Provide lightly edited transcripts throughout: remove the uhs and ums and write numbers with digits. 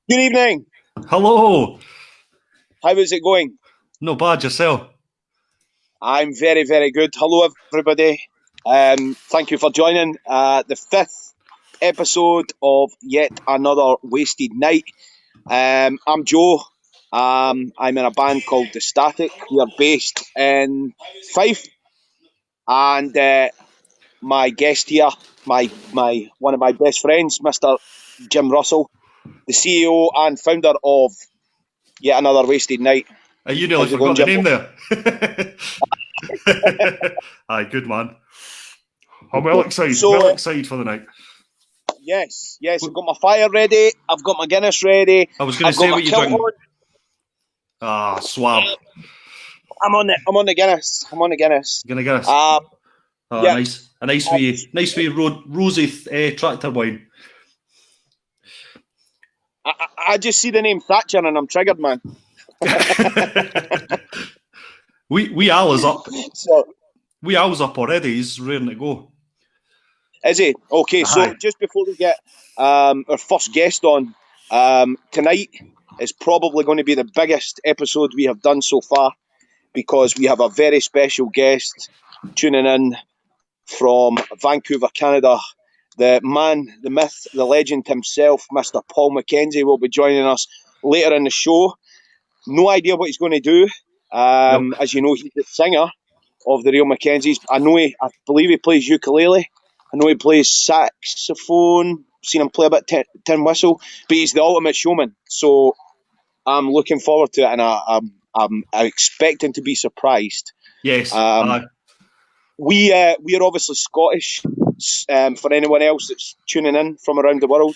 Good evening. Hello. How is it going? Not bad yourself. I'm very, very good. Hello, everybody. Thank you for joining the fifth episode of yet another Wasted Night. I'm Joe. I'm in a band called The Static. We are based in Fife, and my guest here, my one of my best friends, Mr. Jim Russell, the CEO and founder of yet another Wasted Night. You nearly How's it going, forgot the Jim? name there. Aye, good man. I'm well excited. So, Excited for the night. yes, I've got my fire ready. I've got my Guinness ready. I was going I've to got say my what you kilt drinking. on. Swab. I'm on it. I'm on the Guinness. Gonna get us. Yeah. Nice wee rosy tractor wine. I just see the name Thatcher and I'm triggered, man. we Al's up. So, We Al's up already. He's ready to go. is he? Okay, so just before we get our first guest on, tonight is probably going to be the biggest episode we have done so far because we have a very special guest tuning in from Vancouver, Canada. The man, the myth, the legend himself, Mr. Paul McKenzie, will be joining us later in the show. No idea what he's going to do. Nope. As you know, he's the singer of the Real Mackenzies. I believe he plays ukulele. I know he plays saxophone. Seen him play a bit tin whistle, but he's the ultimate showman. So I'm looking forward to it, and I'm expecting to be surprised. Yes. We are obviously Scottish. For anyone else that's tuning in from around the world,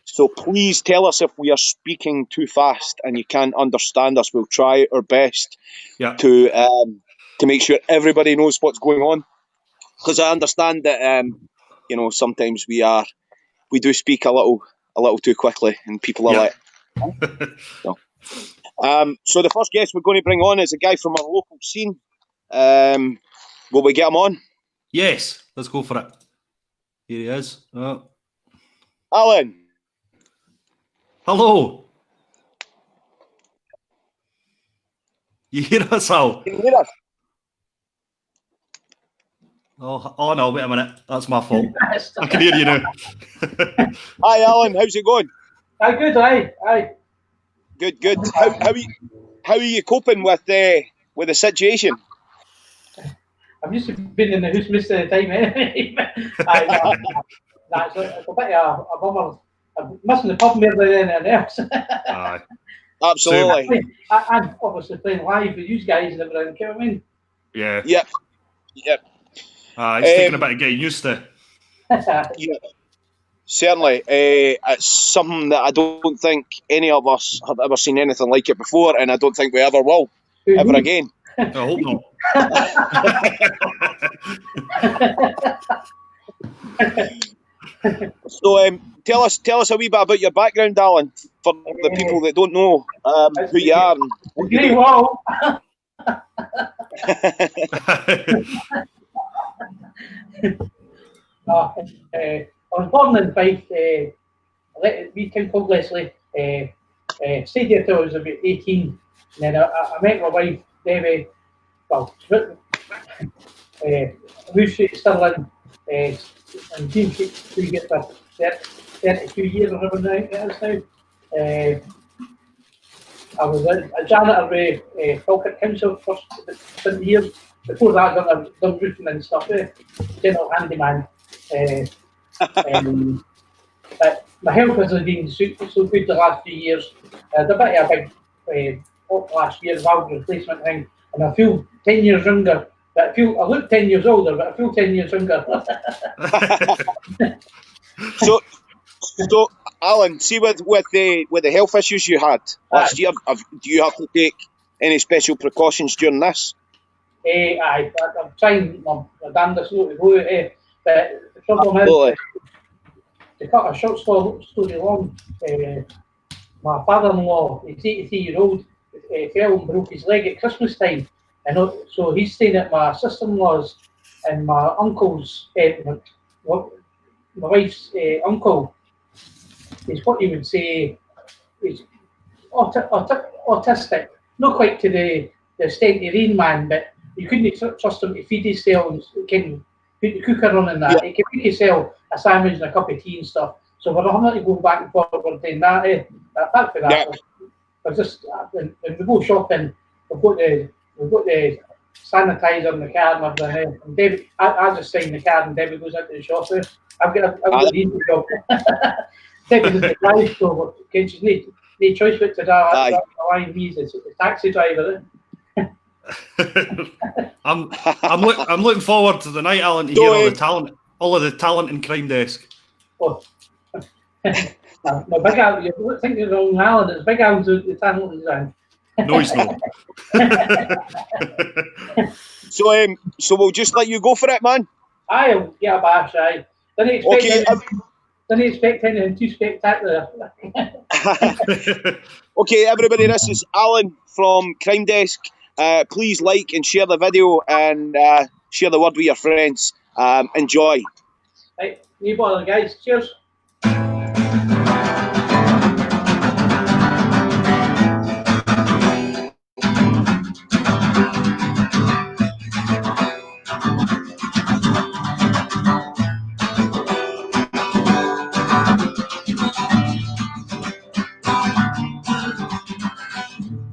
so please tell us if we are speaking too fast and you can't understand us. We'll try our best to make sure everybody knows what's going on. Because I understand that sometimes we do speak a little too quickly, and people are like. No. So the first guest we're going to bring on is a guy from our local scene. Will we get him on? Yes, let's go for it. Here he is. Alan. Hello. You hear us, Al? Can you hear us? Oh no, wait a minute. That's my fault. I can hear you now. Hi, Alan. How's it going? Good, aye. Good. How are you coping with the situation? I'm used to being in the house most of the time anyway. It's a bit of a bummer. I'm missing the pub more than anything else. Aye. Absolutely. I'm obviously playing live with you guys and everything, you know what I mean? Yeah. Yep. It's taking a bit of getting used to. Yeah. Certainly. It's something that I don't think any of us have ever seen anything like it before, and I don't think we ever will, ever again. I hope not. So, tell us a wee bit about your background, Alan, for the people that don't know who you are. Grey Wall. I was born in Fife, wee town called Leslie. Stayed here till I was about 18. And then I met my wife, Debbie. Well, moved straight to Stirling. And June we get for 32 years or whatever now. I was a janitor with Falkirk Council for 20 years. Before that, I done roofing and stuff, general handyman. But my health hasn't been so good the last few years. I had a bit of a big last year valve replacement thing, and I feel 10 years younger. But I look 10 years older, but I feel 10 years younger. So, Alan, see with the health issues you had last year, do you have to take any special precautions during this? I'm trying my damnedest not to go out. But the problem is, to cut a short story long, my father-in-law, he's 83-year-old, fell and broke his leg at Christmas time. And so he's staying at my sister-in-law's and my uncle's, my wife's uncle. Is what you would say, he's autistic, not quite to the extent of Rain Man, but you couldn't trust him to feed himself and can put the cooker on and that. He can make himself a sandwich and a cup of tea and stuff. So we're not going to go back and forward doing that. Apart from that, we're just when we go shopping, we've got the sanitizer in the car and everything. And David, I just sign the card and David goes into the shop. I've got the easy job. David is the drive, so she's no choice but to line me as the taxi driver. I'm looking forward to the night, Alan, to hear all of the talent in Crime Desk. Oh. No, Big Al, you think you're wrong, Alan. It's Big Al's the talent design. No, he's not. So we'll just let you go for it, man. I'll get a bash, aye. Didn't expect anything too spectacular. Okay, everybody, this is Alan from Crime Desk. Please like and share the video and share the word with your friends. Enjoy. Right, you bother, guys. Cheers.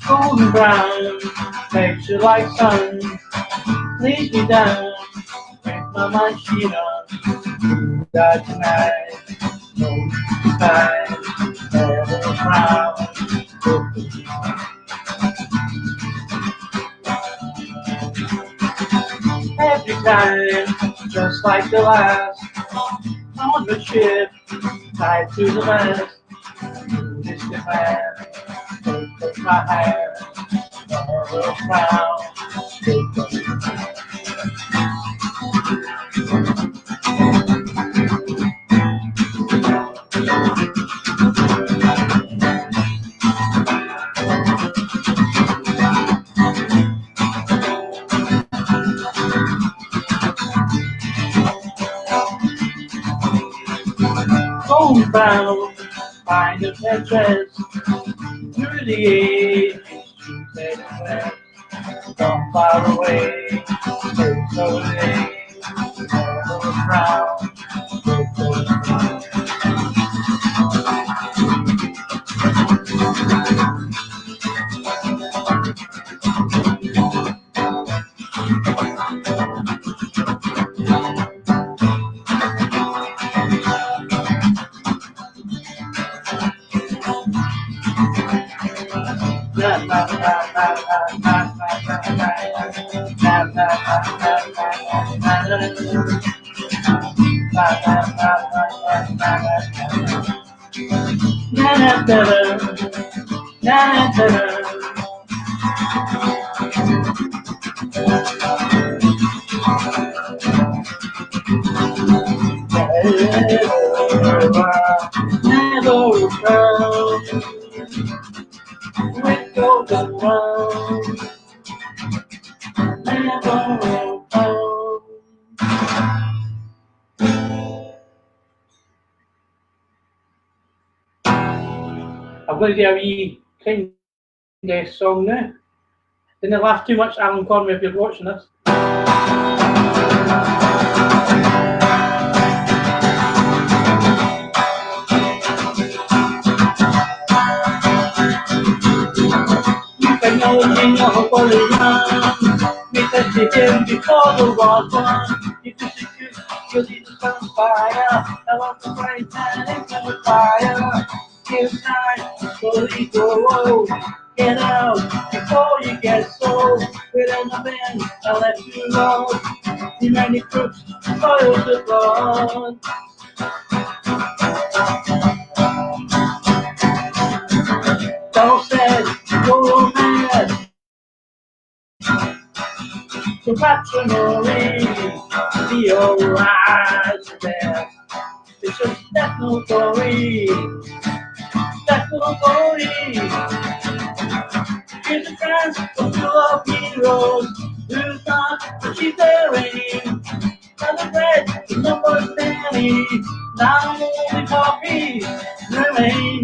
Golden brown, makes you like sun, leads me down, make my mind sheet on. That tonight, no time, never frown. Every time, just like the last, on the ship, tied to the mast. This man, take my hand, never frown. Homebound, find a pet dress, through the age, streets and west, from far away, so late, never frown. I'm going to do a wee Crime Desk song now. Didn't laugh too much, Alan Conway, if you're watching this. You can know me of what is wrong. Me touch the game before the war's won. You can secure, you'll need to stand fire. I want to fight and it's on fire. Give time, slowly go. Get out before you get sold. Within the band, I'll let you know. Too many crooks, spoils the blood. Don't say, go mad. So patrimony, the old eyes there. It's just that no glory. That no glory. Here's a chance full of heroes who's not what she's wearing. Celebrate the number many, now only copies remain.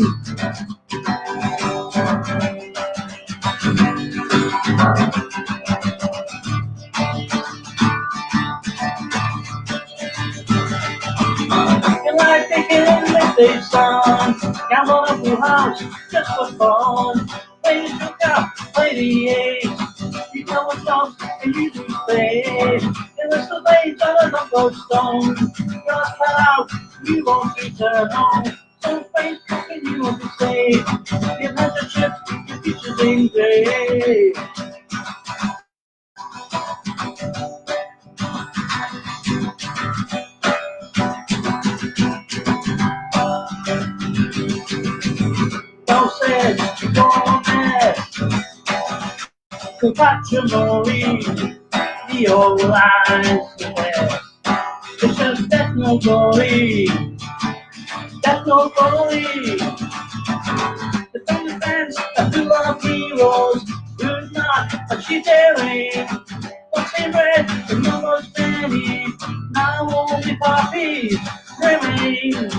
birthday son. Gamble at the house just for fun. Play the joker, play the ace. You know what's up and you do play. In the surveys on a number stone. Just cut out, you won't return home. So face and you won't be safe. Your mentorship, your future's in grey. Don't say you're going mad. Cause matrimony, the old lies to wear. It's just that's no glory. That's no glory. The fans that do love heroes do not achieve their aim. What's in red, the numbers many. Now only puppies remain.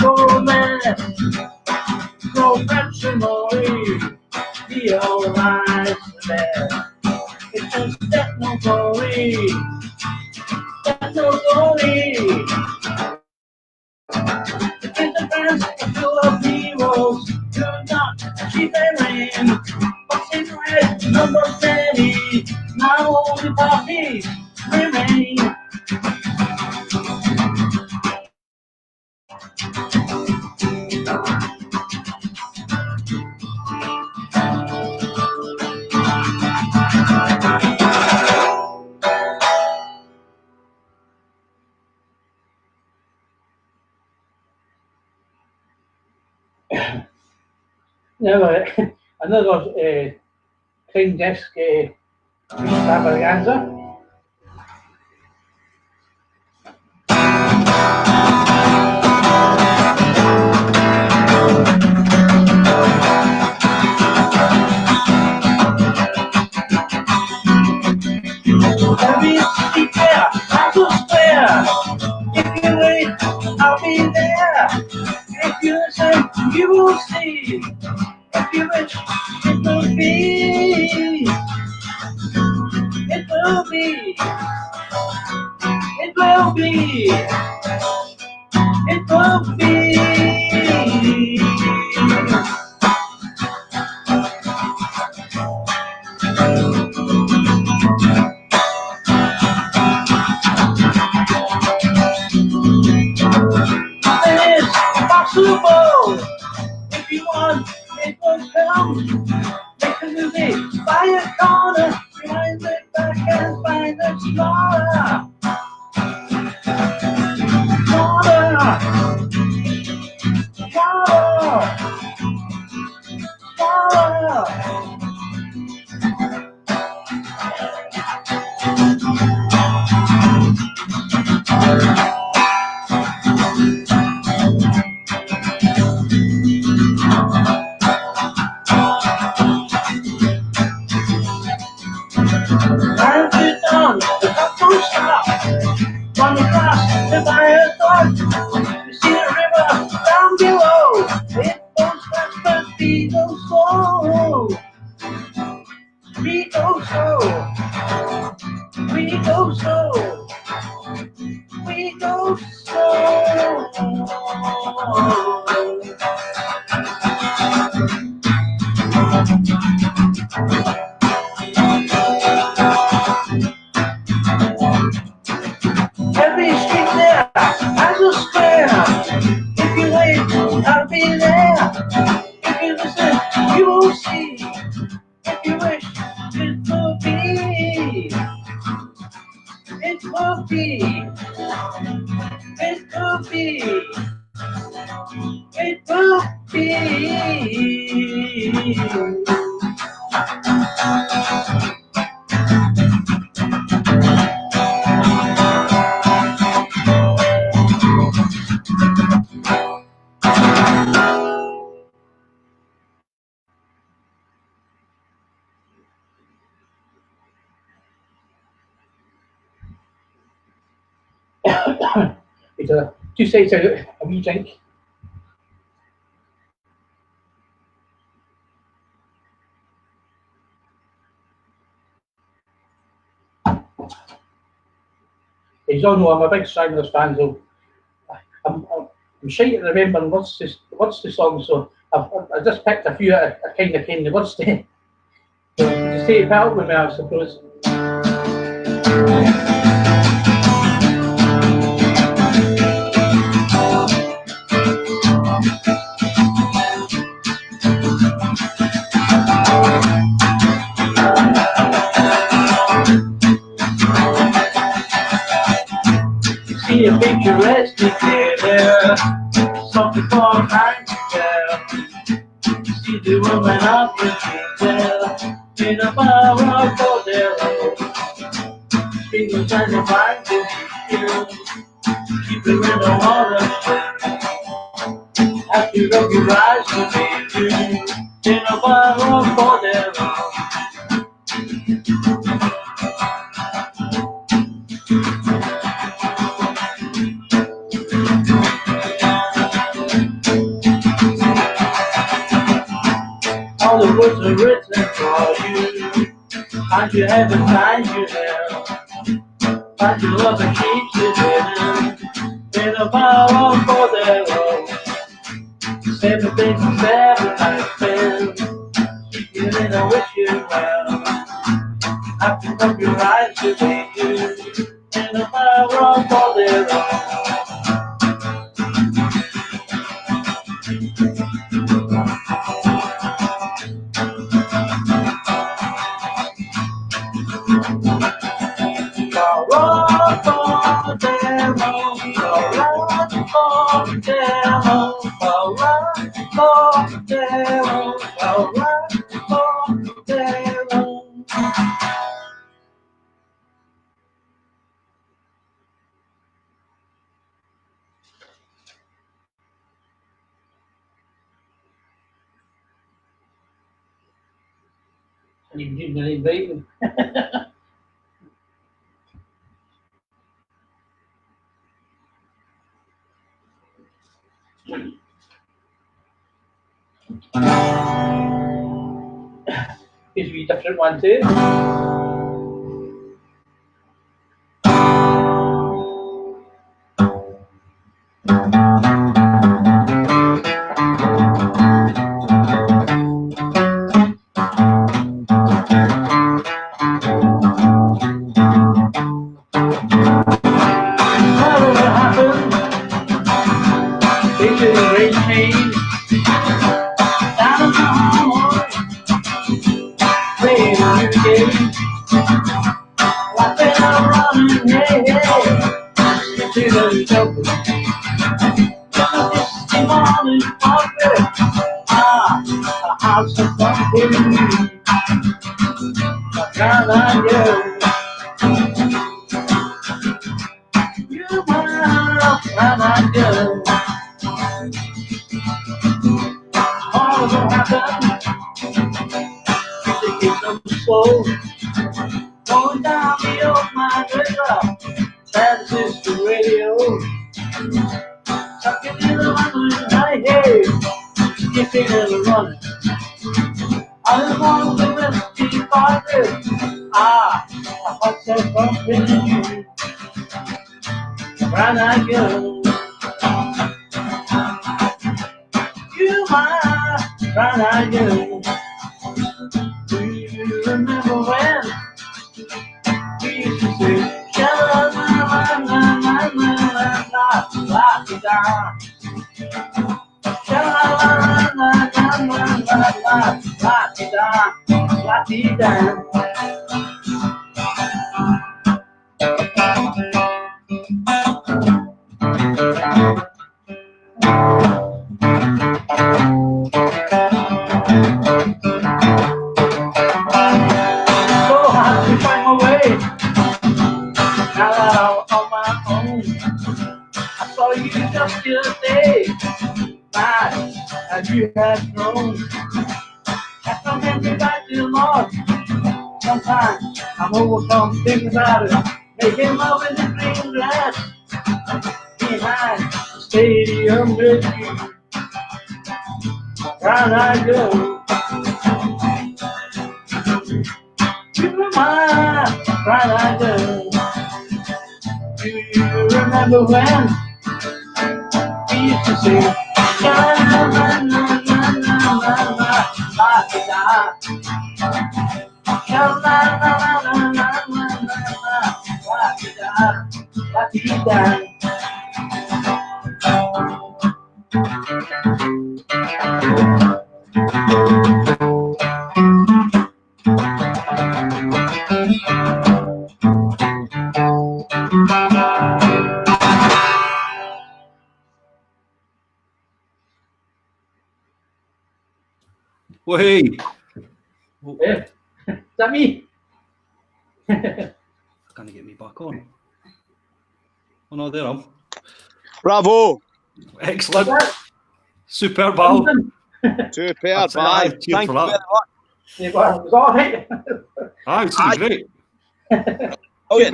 Romance, no matrimony, the old lies there. It's just that no glory, that no glory. The kids and fans are full of heroes, do not achieve their aim. What's in red, numbers many, now only puppies remain. Now, another clean desk extravaganza. Every city fair has a square. If you wait, I'll be there. If you listen, you will see. If you wish, it will be. It will be. It will be. It will be. It is possible. If you want, it will come. Make a movie by a corner. Rewind it back and find the explorer. Explorer. Explorer. Explorer. Time to dawn, the clock don't stop. Run across the fire thought. You see the river down below. It goes fast, but we go slow. We go slow. We go slow. We go slow. Every street there has a square. If you wait, I'll be there. If you listen, you will see. If you wish, it will be. It will be. It will be. It will be. It's a 2 sides out, a wee drink. He's all know I'm a big Stranglers fan, so I'm shy at remembering what's the song, so I just picked a few I kind of the words to. So just take it out with me, I suppose. See a picture rest together, something for night girl. See the woman up with me in a bar of Bordello. Fingers trying to find you, keep it in the water. Have to rub your eyes with me in a bar of Bordello. All the words are written for you, and you haven't time you have. Find your love and keeps you in a bar of Bordello. 7 days and 7 nights spent, keep you in a wish you well. Have to rub your eyes to see you in a bar of Bordello. And you didn't really break them. It's a wee different one too. Going down the old mine river, transistor radio. Tucking in the London night, hey, skipping and running. I just want to whiskey party. I want some something in you. Round I go. You might, round I go. Do you remember when we used to say, la-di-da? La-di-da. Just the other day, and you had grown. I come in back to the Lord. Sometimes I'm overcome thinking about it. Making love in the green grass. behind the stadium with you. Round I go. To my round I go. Do you remember when we used to say, na na na na na na na na, la di da. Na na na na na na na na, la di da, la di da. Hey. Is that me? Can you get me back on? Oh no, there I am. Bravo. Excellent. Superb, Al. Superb. Cheers for Thank you very that. much. It was all right. It's been great. Oh yeah.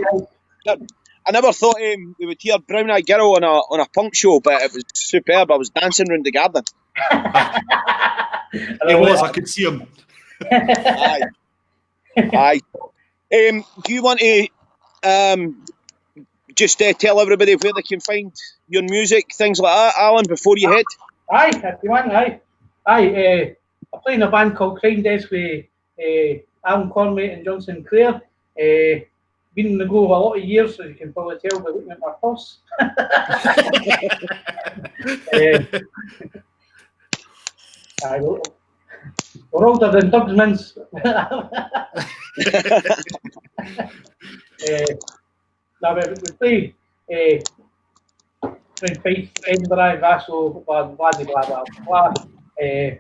I never thought we would hear Brown Eyed Girl on a punk show, but it was superb. I was dancing around the garden. He was. I could see him. Aye. Aye. Do you want to just tell everybody where they can find your music, things like that, Alan, before you head? Aye, if you want, aye. I play in a band called Crime Desk with Alan Conway and John Sinclair. Been in the go a lot of years, so you can probably tell by looking at my purse. We're older than Dogsman's. Now we play Fife, Edinburgh, Glasgow, blah blah blah blah. A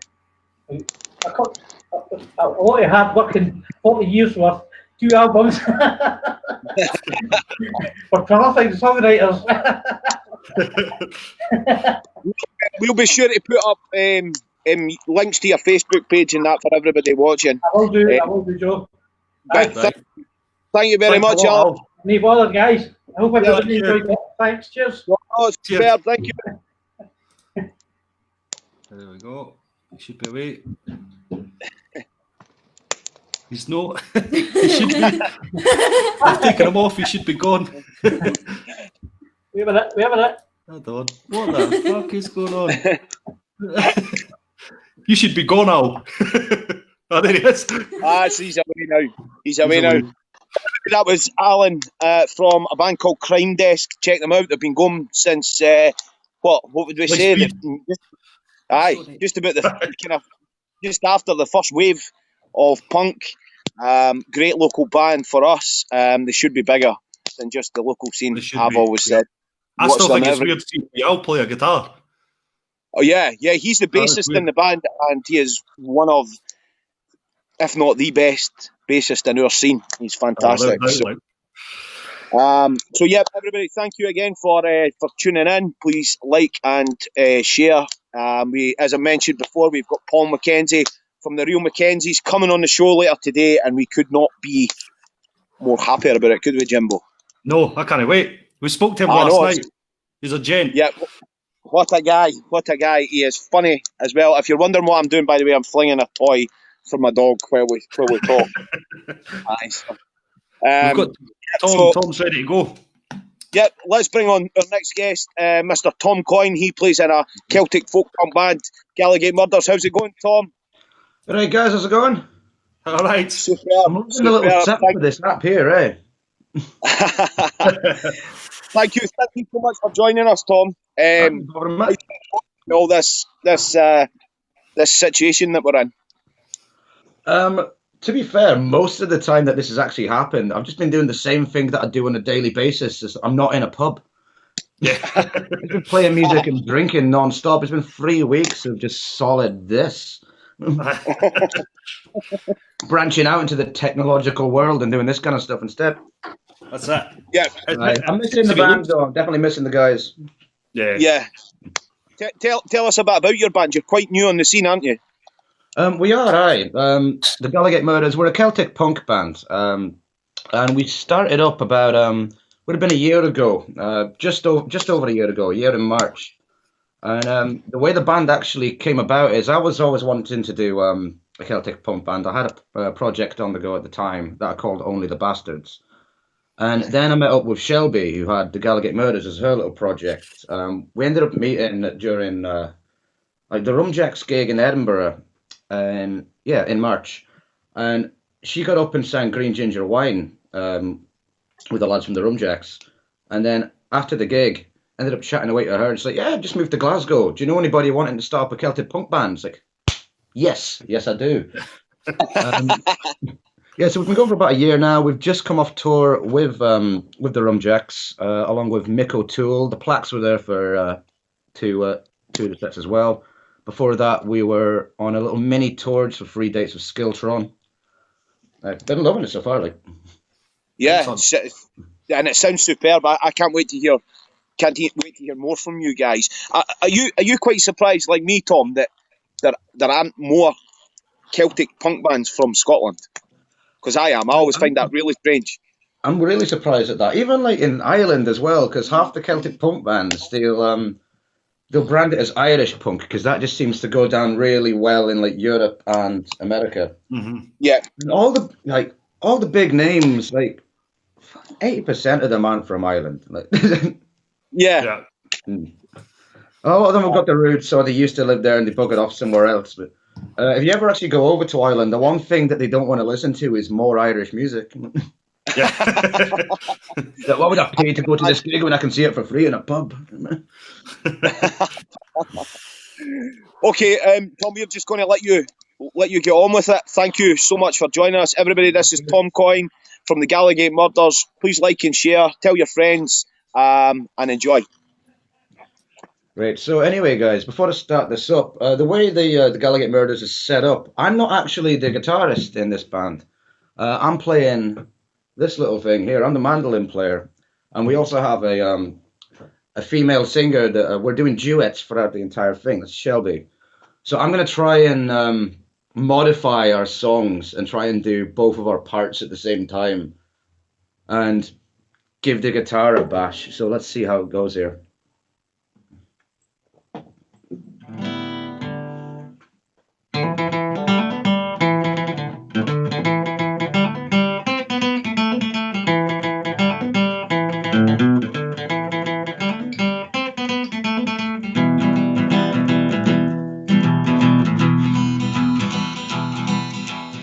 lot of hard working, 40 years worth, 2 albums for prolific songwriters. We'll be sure to put up links to your Facebook page and that for everybody watching. I will do, Joe. Thank you very much, Alan. No bother, guys. I hope everybody enjoyed it. Thanks, cheers. Oh, superb, thank you. There we go. He should be away. He's not. He should be. I've taken him off. He should be gone. We have it. Hold on. What the fuck is going on? You should be gone, Al. Oh, there he is. He's away now. That was Alan from a band called Crime Desk. Check them out. They've been going since what would we say? Just about the kind of just after the first wave of punk. Great local band for us. They should be bigger than just the local scene. I've always said. I still think it's weird to see Al play a guitar. Oh yeah, he's the bassist in the band, and he is one of, if not the best bassist in our scene. He's fantastic. So yeah, everybody, thank you again for tuning in. Please like and share. As I mentioned before, we've got Paul McKenzie from the Real Mackenzies coming on the show later today, and we could not be more happier about it, could we, Jimbo? No, I can't wait. We spoke to him last night. He's a gent. Yeah, what a guy. He is funny as well. If you're wondering what I'm doing, by the way, I'm flinging a toy for my dog while we talk. Nice. We've got Tom. Tom's ready to go. Yep, let's bring on our next guest, Mr. Tom Coyne. He plays in a Celtic folk punk band, Gallagate Murders. How's it going, Tom? All right, guys, how's it going? All right. Superb. I'm looking a little set for this app here, eh? Thank you so much for joining us, Tom. All this situation that we're in. To be fair, most of the time that this has actually happened, I've just been doing the same thing that I do on a daily basis. I'm not in a pub. Yeah, I've been playing music and drinking non-stop. It's been 3 weeks of just solid this. Branching out into the technological world and doing this kind of stuff instead. That's it. Yeah, I'm missing the band though. I'm definitely missing the guys. Yeah. Tell us a bit about your band. You're quite new on the scene, aren't you? We are, aye. The Gallagate Murders. We're a Celtic punk band, and we started up about would have been a year ago, just over a year ago, a year in March. And the way the band actually came about is I was always wanting to do a Celtic punk band. I had a project on the go at the time that I called Only the Bastards. And then I met up with Shelby, who had the Gallagate Murders as her little project. We ended up meeting during like the Rumjacks gig in Edinburgh, and yeah, in March. And she got up and sang Green Ginger Wine with the lads from the Rumjacks. And then after the gig, ended up chatting away to her. And she's like, yeah, I just moved to Glasgow. Do you know anybody wanting to start up a Celtic punk band? It's like, yes, I do. Yeah, so we've been going for about a year now. We've just come off tour with the Rumjacks, along with Mick O'Toole. The Plaques were there for two of the sets as well. Before that, we were on a little mini tour for 3 dates with Skiltron. I've been loving it so far. Like, yeah, and it sounds superb. I can't wait to hear. Can't wait to hear more from you guys. Are you quite surprised, like me, Tom, that there aren't more Celtic punk bands from Scotland? Because I am. I always find that really strange. I'm really surprised at that. Even like in Ireland as well, because half the Celtic punk bands they'll brand it as Irish punk because that just seems to go down really well in like Europe and America. Mm-hmm. Yeah, and all the big names, like 80% of them aren't from Ireland. Like, yeah. A lot of them have got the roots, or they used to live there and they buggered off somewhere else. But if you ever actually go over to Ireland, the one thing that they don't want to listen to is more Irish music. Yeah. Why would I pay to go to this gig when I can see it for free in a pub? Okay, Tom, we're just going to let you get on with it. Thank you so much for joining us, everybody. This is Tom Coyne from the Gallagate Murders. Please like and share, tell your friends, and enjoy. Right. So anyway, guys, before I start this up, the way the Gallagate Murders is set up, I'm not actually the guitarist in this band. I'm playing this little thing here. I'm the mandolin player, and we also have a female singer that we're doing duets throughout the entire thing. That's Shelby. So I'm going to try and modify our songs and try and do both of our parts at the same time and give the guitar a bash. So let's see how it goes here.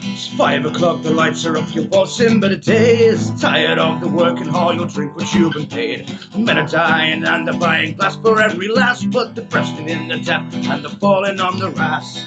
It's 5 o'clock, the lights are up, you're bossing, but the day is tired of the working hard, you'll drink what you've been paid. Men are dying and they're buying glass for every last, but they're bursting in the tap and they're falling on the ass.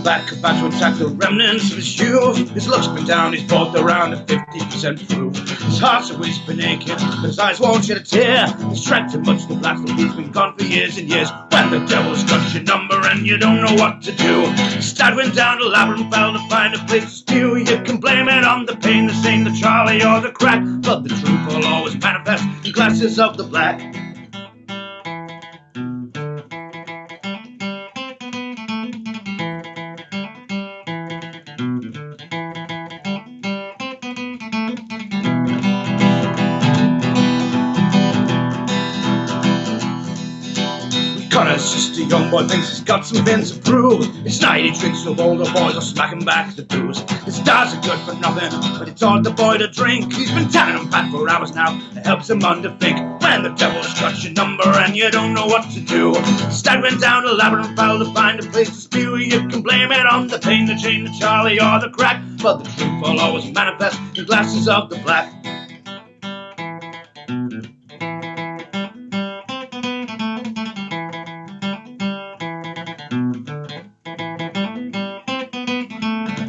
Back about to attack the remnants of his youth. His luck's been down, he's bought around a 50% through. His heart's always been aching, but his eyes won't shed a tear. He's tried to much the blast, but he's been gone for years and years. When the devil's got your number and you don't know what to do, his dad went down to Labyrinth to find a place to stew. You can blame it on the pain, the same, the Charlie or the crack, but the truth will always manifest in glasses of the black. Connor's just a young boy, thinks he's got some things to prove. It's night he drinks with older boys, or smack him back the booze. His stars are good for nothing, but he taught the boy to drink. He's been telling him back for hours now, it helps him underthink. When the devil's got your number and you don't know what to do, Stag went down to Labyrinth to find a place to spew. You can blame it on the pain, the chain, the Charlie or the crack, but the truth will always manifest in glasses of the black.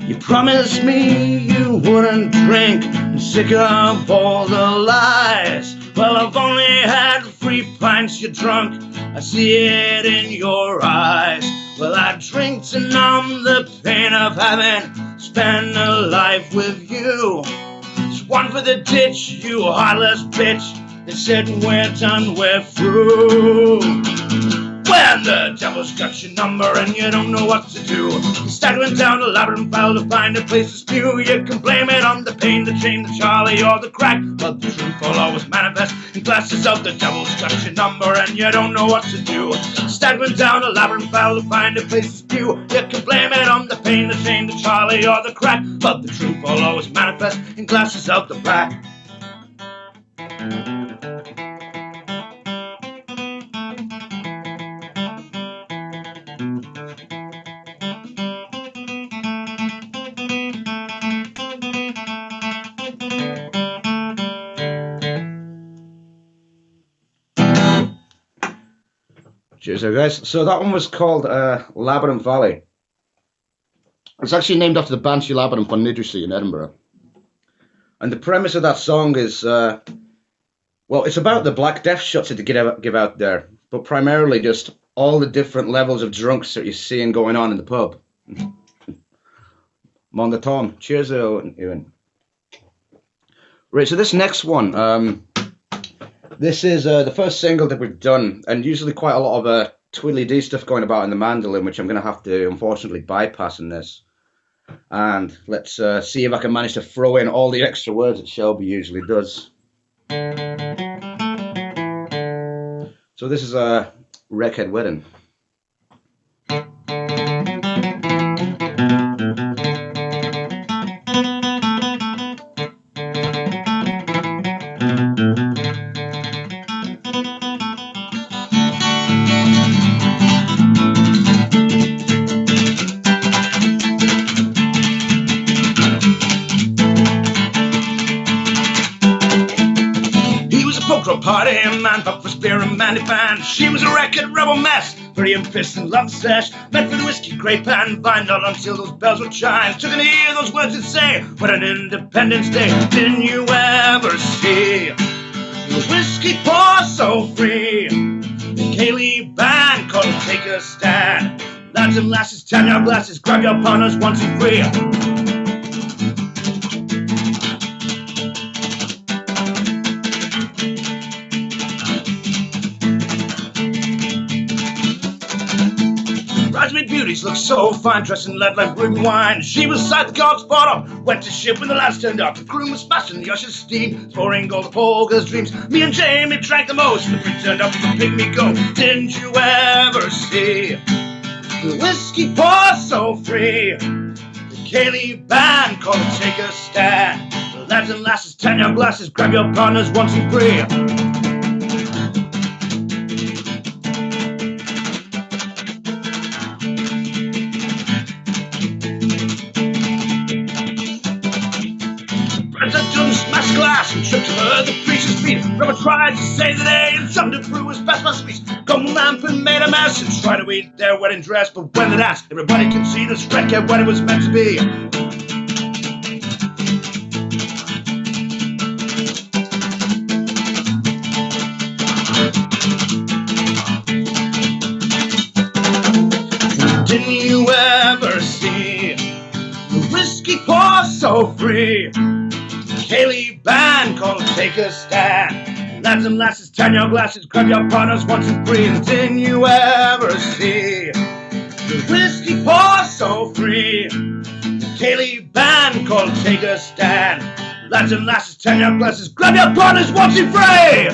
You promised me you wouldn't drink, I'm sick of all the lies. Well, I've only had 3 pints, you're drunk, I see it in your eyes. Well, I drink to numb the pain of having spent a life with you. So one for the ditch, you heartless bitch. They said we're done, we're through. When the devil's got your number and you don't know what to do, you're staggering down the labyrinth file to find a place to spew. You can blame it on the pain, the chain, the Charlie, or the crack, but the truth will always manifest in glasses of the devil's got your number and you don't know what to do. Staggering down the labyrinth file to find a place to spew. You can blame it on the pain, the chain, the Charlie, or the crack, but the truth will always manifest in glasses of the black. Cheers there, guys. So that one was called Labyrinth Valley. It's actually named after the Banshee Labyrinth on Nidrissy in Edinburgh. And the premise of that song is, well, it's about the Black Death shots that they give out there, but primarily just all the different levels of drunks that you're seeing going on in the pub. Mon the Tom. Cheers, Ewan. Right, so this next one, this is the first single that we've done, and usually quite a lot of twiddly-dee stuff going about in the mandolin, which I'm going to have to, unfortunately, bypass in this. And let's see if I can manage to throw in all the extra words that Shelby usually does. So this is a Wreckhead Wedding. Party man, but for spear and mandy band. She was a record rebel mess, pretty and fist and love sesh. Meant for the whiskey, grape and vine, not until those bells would chime. Took to hear those words that say, what an Independence Day. Didn't you ever see the whiskey pour so free? The Kaylee band called to take a stand. Lads and lasses, tan your glasses, grab your partners once and free. Beauties look so fine, dressed in lead like brewing wine. She was side the God's bottom, went to ship when the lads turned up. The groom was smashing the usher's steam, pouring gold of polka's dreams. Me and Jamie drank the most, the three turned up with a pygmy go. Didn't you ever see the whiskey pour so free? The Kaylee band called to take a stand. The lads and lasses, tan your glasses, grab your partners once and free. Glass and tripped over the preacher's feet. Rubber tried to save the day, and some to brew was best my sweet. Come lamp and made a mess and tried to eat their wedding dress, but when they danced, everybody could see this wreckhead what it was meant to be. Didn't you ever see the whiskey pour so free? Kaylee band called to take a stand. Lads and lasses, tan your glasses, grab your partners once and free. Didn't you ever see the whiskey pour so free? The Kaylee band called to take a stand. Lads and lasses, tan your glasses, grab your partners once and free.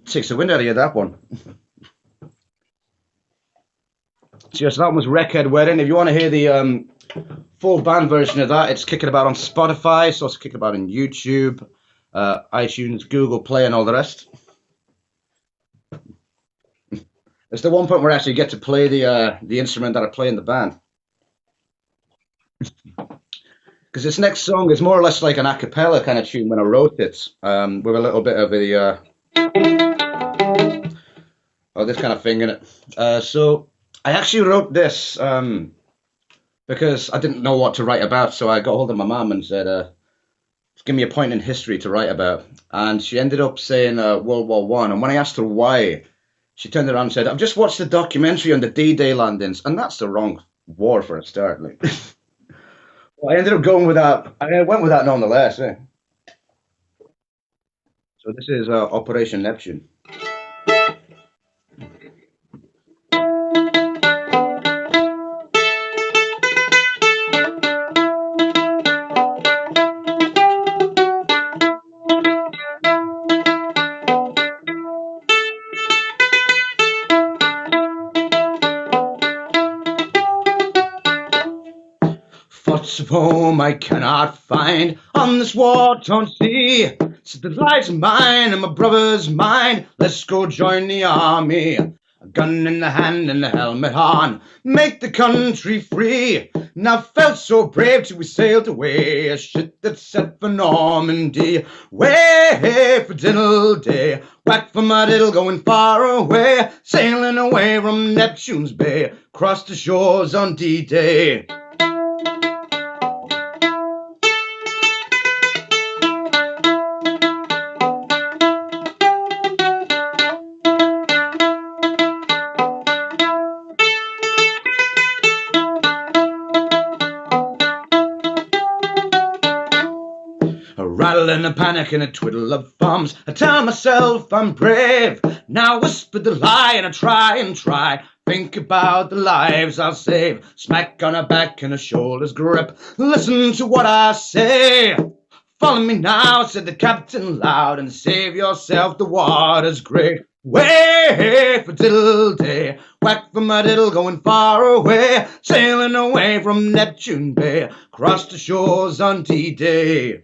Takes the wind out of you, that one. So that one was Wreckhead Wedding. If you want to hear the full band version of that, it's kicking about on Spotify. It's also kicking about on YouTube, iTunes, Google Play, and all the rest. It's the one point where I actually get to play the instrument that I play in the band. Because this next song is more or less like an a cappella kind of tune when I wrote it, with a little bit of a this kind of thing in it. So I actually wrote this because I didn't know what to write about. So I got hold of my mum and said, give me a point in history to write about. And she ended up saying World War One. And when I asked her why, she turned around and said, I've just watched the documentary on the D-Day landings. And that's the wrong war for a start. Like. Well, I ended up going with that. I went with that nonetheless. Eh? So this is Operation Neptune. Thoughts of home I cannot find on this war-torn sea. So the lives of mine and my brother's mine. Let's go join the army. A gun in the hand and a helmet on. Make the country free. And I felt so brave till we sailed away. A ship that set for Normandy. Way for diddle day. Whack for my diddle going far away. Sailing away from Neptune's Bay. Across the shores on D-Day. A rattle and a panic and a twiddle of thumbs. I tell myself I'm brave. Now whisper the lie and I try. Think about the lives I'll save. Smack on her back and her shoulders grip. Listen to what I say. Follow me now, said the captain loud, and save yourself, the water's great. Way for diddle day. Whack for my diddle going far away. Sailing away from Neptune Bay. Across the shores on D-Day.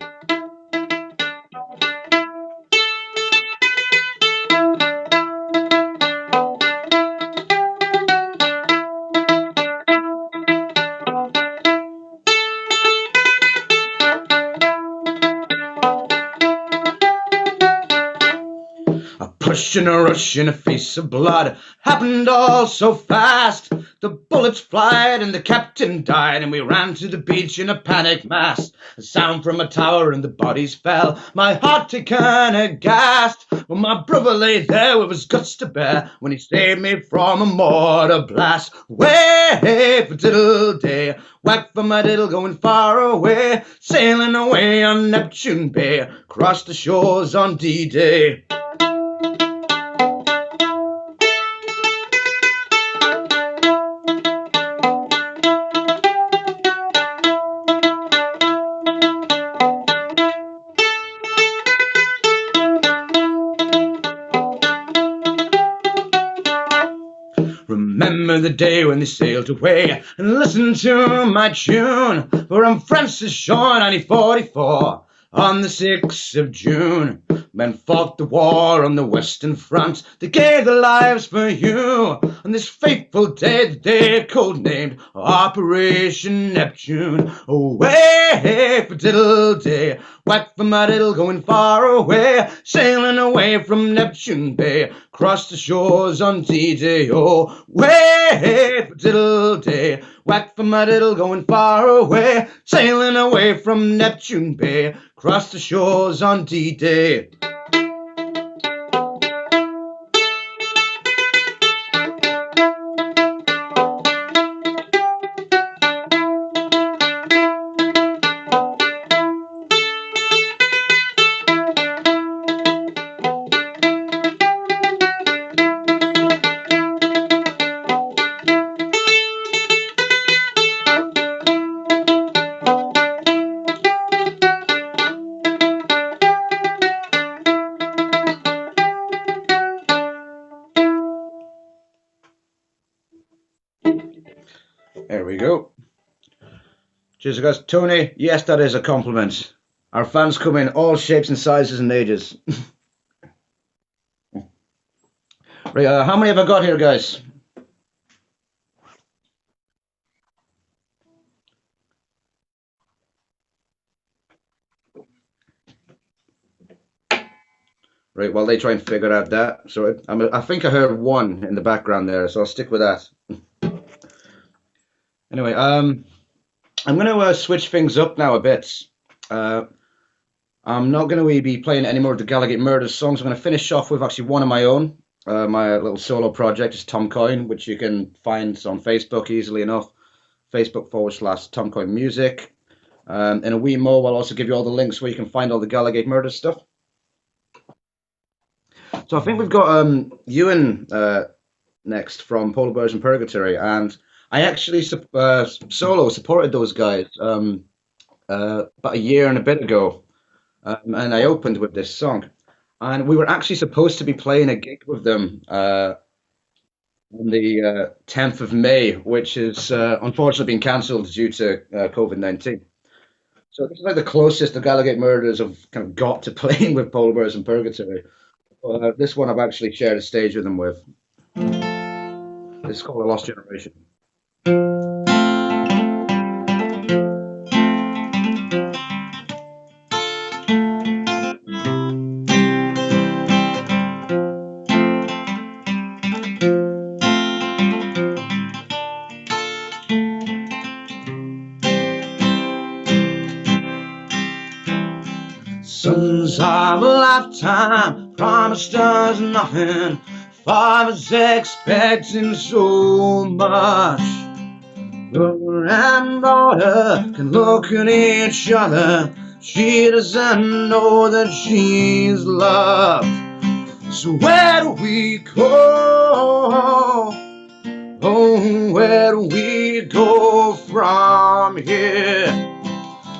A push and a rush in a face of blood happened all so fast. The bullets flied and the captain died, and we ran to the beach in a panic mass. A sound from a tower and the bodies fell. My heart taken aghast. Well, my brother lay there with his guts to bear when he saved me from a mortar blast. Way for diddle day. Whack for my diddle going far away. Sailing away on Neptune Bay. Across the shores on D-Day. Remember the day when they sailed away, and listen to my tune, for I'm Francis Shaw, 1944, on the 6th of June. Men fought the war on the Western Front, they gave their lives for you. On this fateful day, the day codenamed Operation Neptune. Away for diddle day, whack for my diddle going far away, sailing away from Neptune Bay, across the shores on D-Day. Oh, way for diddle day, whack for my diddle going far away, sailing away from Neptune Bay, across the shores on D-Day. There we go. Cheers, guys. Tony, yes, that is a compliment. Our fans come in all shapes and sizes and ages. Right, how many have I got here, guys? Right, while they try and figure out that. So I think I heard one in the background there, so I'll stick with that. Anyway, I'm going to switch things up now a bit. I'm not going to be playing any more of the Gallagher Murders songs. I'm going to finish off with actually one of my own. My little solo project is Tom Coyne, which you can find on Facebook easily enough. Facebook.com/Tom Coyne Music. In a wee mo, I'll also give you all the links where you can find all the Gallagher Murders stuff. So I think we've got YAWN next from Polar Bears in Purgatory, and I actually solo supported those guys about a year and a bit ago, and I opened with this song, and we were actually supposed to be playing a gig with them on the 10th of May, which is unfortunately been cancelled due to COVID-19. So this is like the closest the Gallagher Murders have kind of got to playing with Polar Bears in Purgatory. This one I've actually shared a stage with them with. It's called A Lost Generation. Sons of a lifetime promised us nothing. Fathers expecting so much. Mother and daughter can look at each other. She doesn't know that she's loved. So where do we go? Oh, where do we go from here?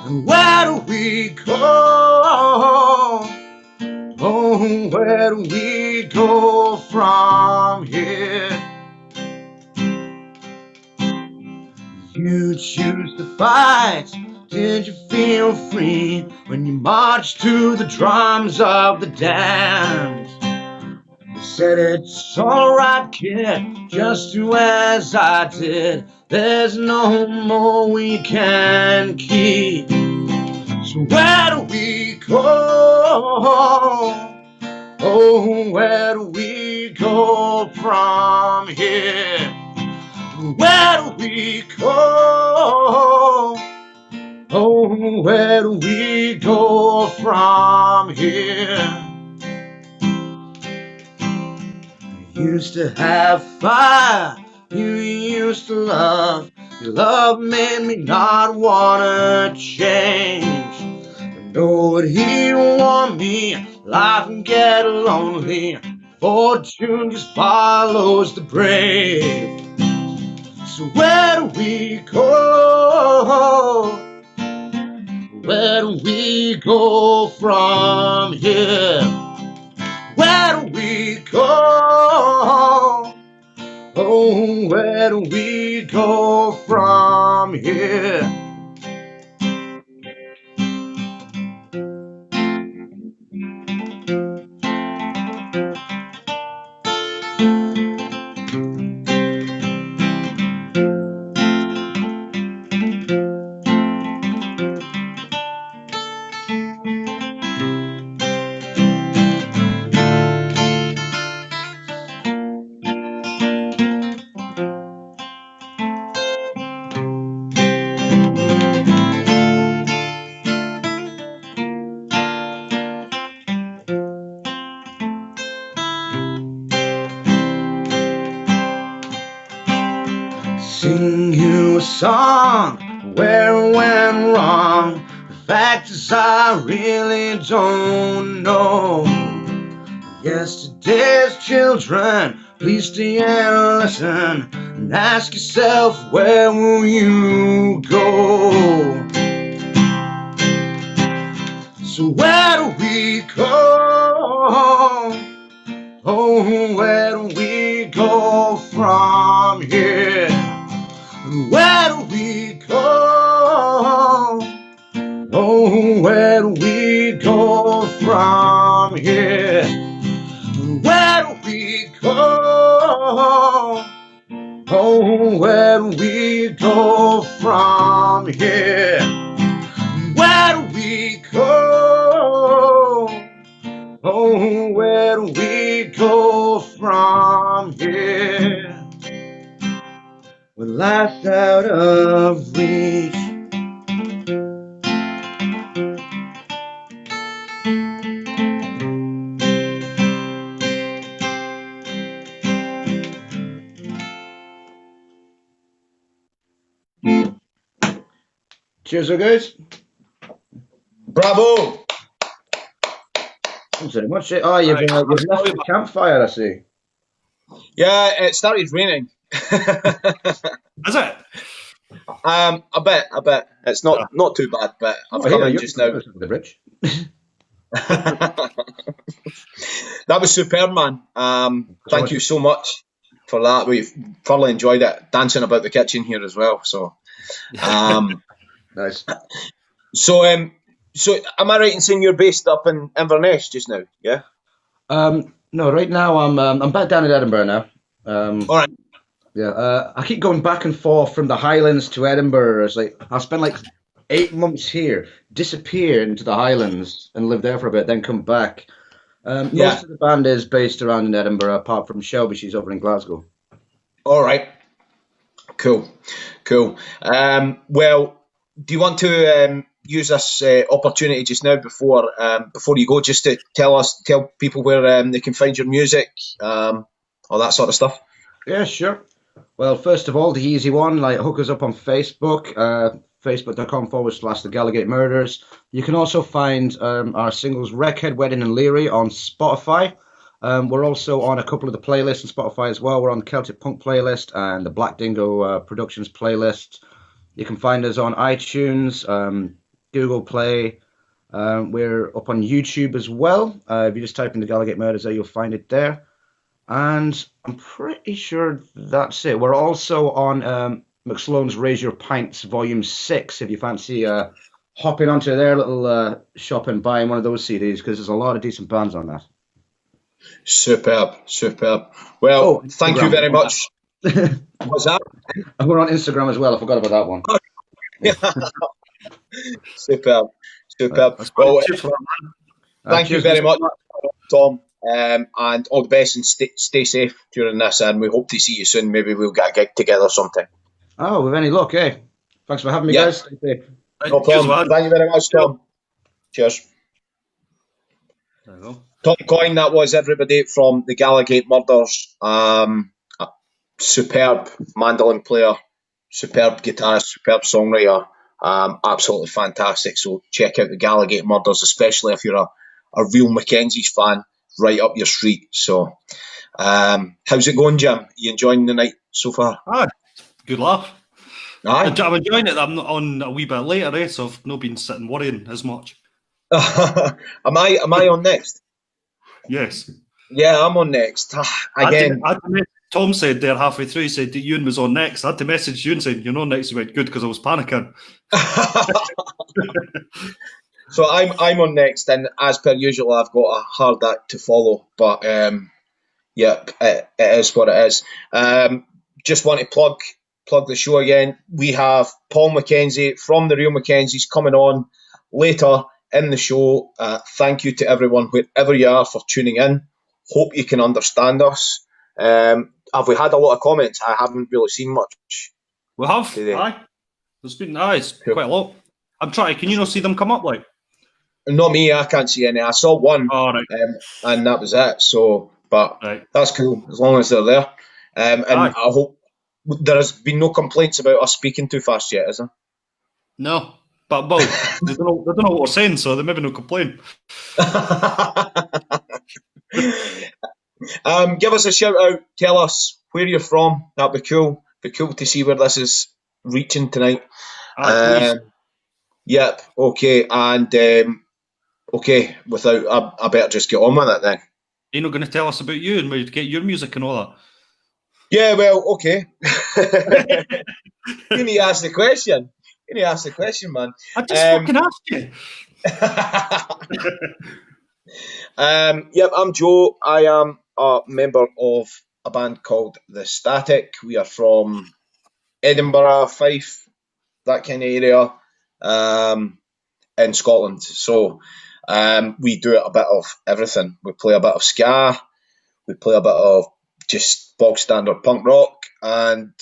And where do we go? Oh, where do we go from here? You choose to fight. Did you feel free when you marched to the drums of the damned? You said it's alright, kid, just do as I did. There's no more we can keep. So where do we go? Oh, where do we go from here? Where do we go? Oh, where do we go from here? You used to have fire, you used to love. Your love made me not wanna change. Nobody want me, life can get lonely. Fortune just follows the brave. So where do we go? Where do we go from here? Where do we go? Oh, where do we go from here? Sing you a song where it went wrong. The fact is I really don't know. Yesterday's children, please stay and listen, and ask yourself, where will you go? So where do we go? Oh, where do we go from here? Where do we go? Oh, where do we go from here? Where do we go? Oh, where do we go from here? Where do we go? Oh, where do we go from here? When life's out of reach, Cheers, guys. Bravo! Thanks very much. Oh, you've left the campfire, I see. Yeah, it started raining. Is it? A bit. It's not too bad, but I've come in just now. The bridge. That was superb, man. Thank you so much for that. We've thoroughly enjoyed it, dancing about the kitchen here as well. So, nice. So, am I right in saying you're based up in Inverness just now? Yeah. No, right now I'm back down in Edinburgh now. All right. Yeah. I keep going back and forth from the Highlands to Edinburgh. It's like I'll spend like 8 months here, disappear into the Highlands and live there for a bit, then come back. Most of the band is based around in Edinburgh, apart from Shelby. She's over in Glasgow. All right. Cool. Well, do you want to use this opportunity just now before you go, just to tell people where they can find your music, all that sort of stuff? Yeah, sure. Well, first of all, the easy one, like hook us up on Facebook, facebook.com/The Gallagate Murders. You can also find our singles Wreckhead, Wedding and Leary on Spotify. We're also on a couple of the playlists on Spotify as well. We're on the Celtic Punk playlist and the Black Dingo Productions playlist. You can find us on iTunes, Google Play. We're up on YouTube as well. If you just type in The Gallagate Murders there, you'll find it there. And I'm pretty sure that's it. We're also on McSloan's Raise Your Pints Volume 6 if you fancy hopping onto their little shop and buying one of those CDs, because there's a lot of decent bands on that. Superb. Well, thank you very much. What's that? And we're on Instagram as well. I forgot about that one. Superb. Well, thank you very much, Tom. And all the best, and stay safe during this, and we hope to see you soon. Maybe we'll get a gig together sometime. Oh, with any luck, eh? Thanks for having me, guys. Stay safe. No problem. Thank you very much, Tom. Cheers. There you go. Tom Coyne, that was everybody from the Gallagate Murders. A superb mandolin player, superb guitarist, superb songwriter. Absolutely fantastic. So check out the Gallagate Murders, especially if you're a real Mackenzie's fan. Right up your street. So, how's it going, Jim? You enjoying the night so far? Aye, good laugh. Aye. I'm enjoying it. I'm on a wee bit later, so I've not been sitting worrying as much. Am I on next? Yes. Yeah, I'm on next. Again. Tom said there halfway through, he said that Ewan was on next. I had to message Ewan saying, you're not next. He went, good, because I was panicking. So I'm on next, and as per usual, I've got a hard act to follow. But it is what it is. Just want to plug the show again. We have Paul Mackenzie from the Real Mackenzies coming on later in the show. Thank you to everyone, wherever you are, for tuning in. Hope you can understand us. Have we had a lot of comments? I haven't really seen much. We have. Today. Aye. There's been quite a lot. I'm trying. Can you not see them come up like? Not me. I can't see any. I saw one, right. And that was it. So, but that's cool as long as they're there. And I hope there has been no complaints about us speaking too fast yet, is there? No, but well, they don't know what we're saying, so they maybe no complain. Give us a shout out. Tell us where you're from. That'd be cool. Be cool to see where this is reaching tonight. Yep. Okay. And okay. I better just get on with it then. You're not going to tell us about you and where you get your music and all that. Yeah. Well. Okay. You need to ask the question. Man. I just fucking asked you. Yep. I'm Joe. I am a member of a band called The Static. We are from Edinburgh, Fife, that kind of area, in Scotland. So we do a bit of everything. We play a bit of ska, we play a bit of just bog standard punk rock, and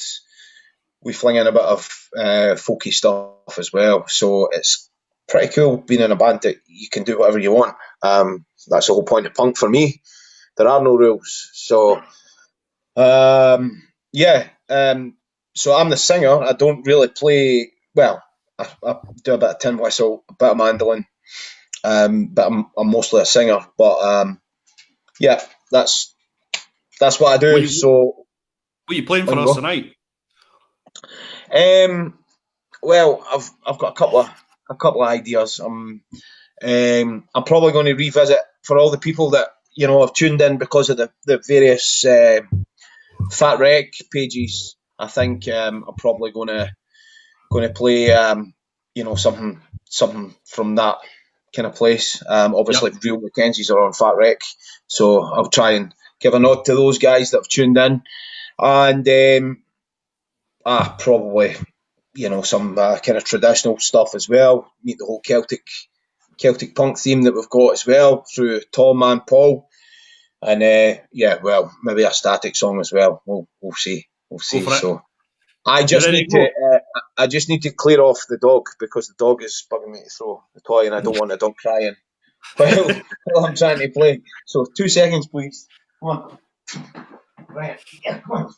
we fling in a bit of folky stuff as well. So it's pretty cool being in a band that you can do whatever you want. That's the whole point of punk for me. There are no rules. So so I'm the singer. I don't really play. Well, I do a bit of tin whistle, a bit of mandolin, but I'm mostly a singer. But yeah, that's what I do. So, what are you playing for us tonight? Well, I've got a couple of ideas. I'm probably going to revisit for all the people that have tuned in because of the various Fat Wreck pages. I think I'm probably going to play something from that kind of place. Obviously, Real Mackenzies are on Fat Wreck, so I'll try and give a nod to those guys that have tuned in, and probably some kind of traditional stuff as well. Meet the whole Celtic punk theme that we've got as well through Tom and Paul, and maybe a Static song as well. We'll see. So I just need to clear off the dog because the dog is bugging me to throw the toy, and I don't want the dog crying while I'm trying to play. So 2 seconds, please. Come on. Right. Yeah, come on.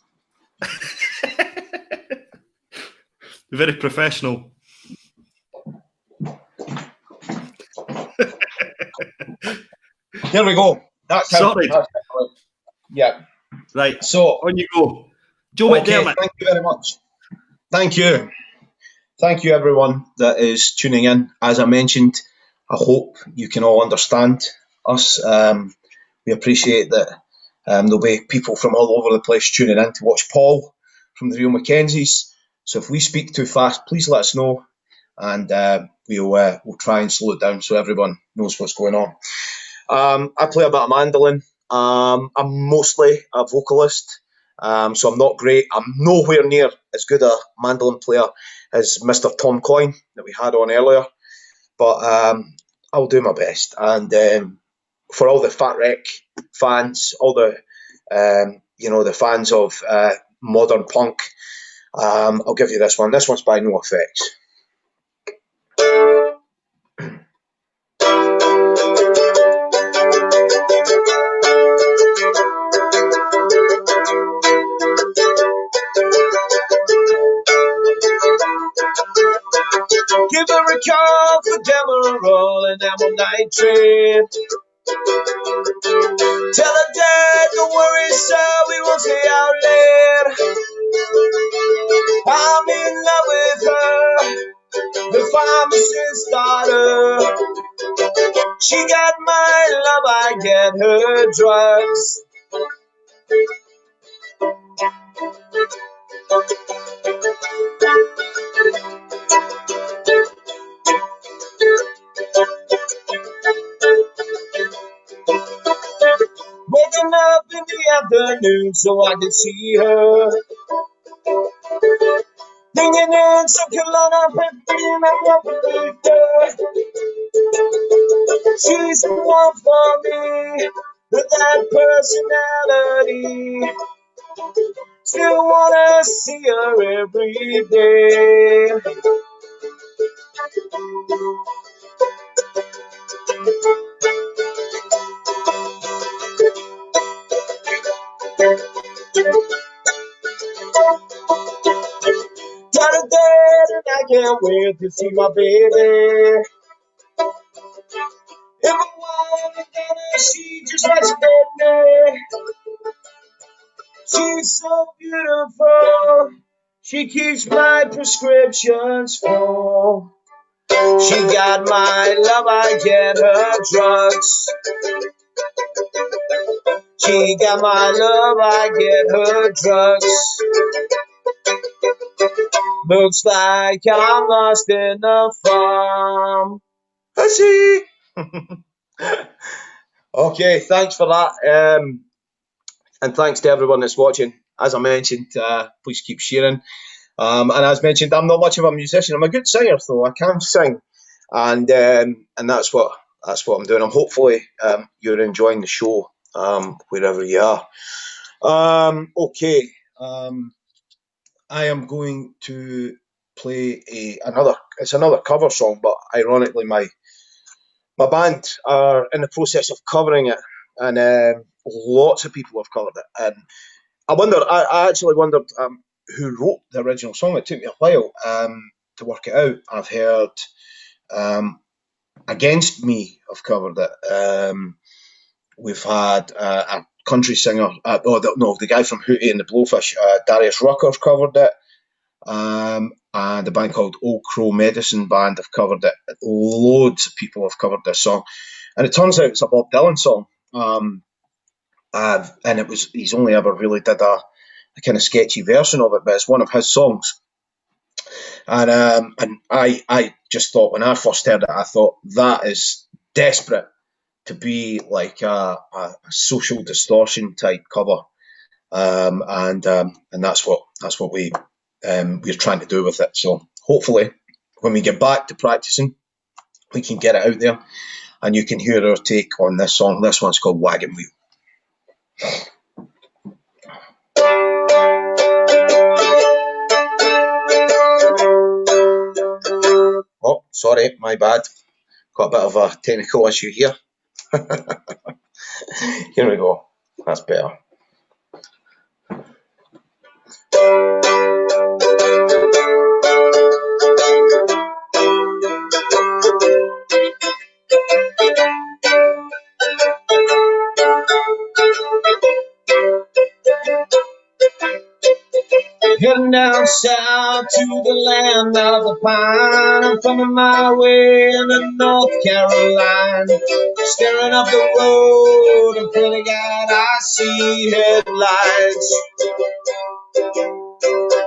Very professional. Here we go. That's how. Sorry. Yeah. Right. So on you go. Joe McDermott. Thank you very much. Thank you. Thank you, everyone that is tuning in. As I mentioned, I hope you can all understand us. We appreciate that there'll be people from all over the place tuning in to watch Paul from the Real Mackenzies. So if we speak too fast, please let us know, and we'll try and slow it down so everyone knows what's going on. I play a bit of mandolin. I'm mostly a vocalist, so I'm not great. I'm nowhere near as good a mandolin player as Mr. Tom Coyne that we had on earlier, but I'll do my best. And for all the Fat Wreck fans, all the the fans of modern punk, I'll give you this one. This one's by No Effects. Give her a call for Demerol and I'm nitrate. Tell her dad, don't worry, sir, we won't stay out late. I'm in love with her, the pharmacist's daughter. She got my love, I get her drugs. Waking up in the afternoon so I can see her. Bringing in some Kelowna perfume and revolution. She's the one for me, with that personality. Still wanna see her every day. Got a date and I can't wait to see my baby. If I want to she just respect me. She's so beautiful. She keeps my prescriptions full. She got my love, I get her drugs. She got my love, I get her drugs. Looks like I'm lost in the farm. I see. Okay, thanks for that. And thanks to everyone that's watching. As I mentioned, please keep sharing. And as mentioned, I'm not much of a musician. I'm a good singer, though. I can sing, and that's what I'm doing. I'm hopefully you're enjoying the show wherever you are. Okay. I am going to play another cover song, but ironically, my band are in the process of covering it, and lots of people have covered it. And I actually wondered who wrote the original song. It took me a while. to work it out. I've heard Against Me, I've covered it. We've had a country singer, the guy from Hootie and the Blowfish, Darius Rucker's covered it. And a band called Old Crow Medicine Band have covered it. Loads of people have covered this song. And it turns out it's a Bob Dylan song. And he's only ever really did a kind of sketchy version of it, but it's one of his songs. And I just thought, when I first heard it, I thought that is desperate to be like a Social Distortion type cover. And that's what we're trying to do with it. So hopefully when we get back to practicing, we can get it out there and you can hear our take on this song. This one's called Wagon Wheel. Oh, sorry, my bad. Got a bit of a technical issue here. Here we go. That's better. Heading down south to the land of the pine. I'm coming my way into North Carolina. Staring up the road and pulling out, I see headlights.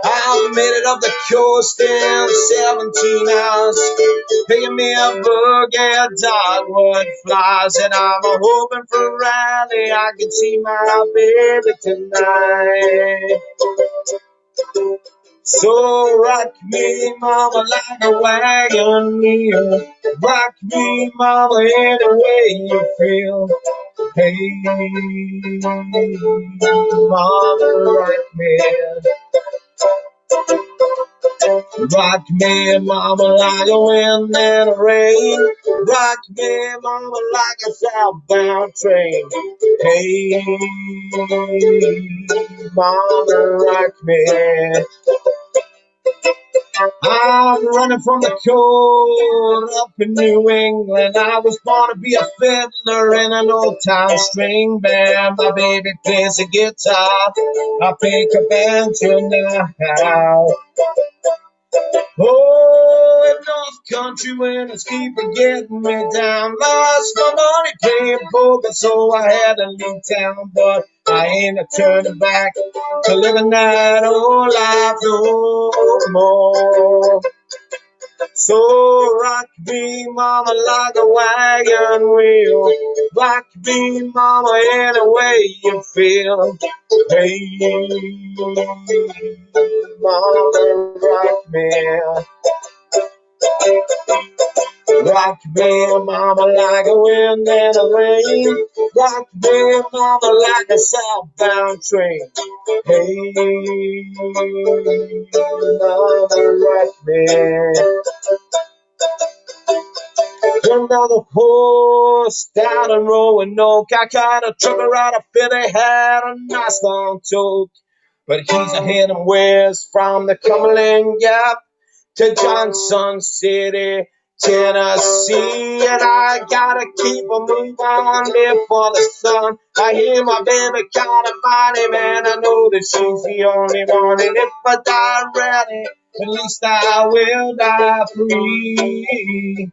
I made it up the coast in 17 hours. Picking me a boogie, dogwood flies. And I'm hoping for a rally, I can see my baby tonight. So rock me, mama, like a wagon wheel. Rock me, mama, any way you feel. Hey, mama, rock me. Rock me, mama, like a wind and a rain. Rock me, mama, like a southbound train. Hey, mama, rock me. I'm running from the cold up in New England. I was born to be a fiddler in an old-time string band. My baby plays the guitar, I pick a banjo now. Oh, in North Country when it's keep getting me down. Lost my money playing poker, so I had to leave town. But I ain't a turning back to living that old life no more. So rock me, mama, like a wagon wheel. Rock me, mama, any way you feel. Hey, mama, rock me. Rock me, mama, like a wind and a rain. Rock me, mama, like a southbound train. Hey, mama, rock me. Come down the post, down in Roanoke. I caught a trucker out of Philly, had a nice long toke. But he's a heading west from the Cumberland Gap to Johnson City, Tennessee. And I gotta keep a move on before the sun. I hear my baby calling my name, and I know that she's the only one. And if I die ready, at least I will die free.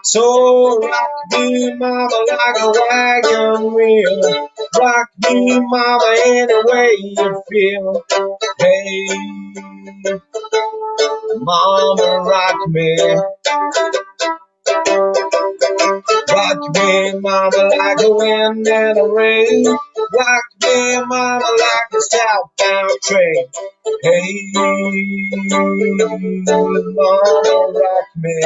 So rock me, mama, like a wagon wheel. Rock me, mama, any way you feel. Hey, mama, rock me. Rock me, mama, like a wind and a rain. Rock me, mama, like a southbound train. Hey, mama, rock me.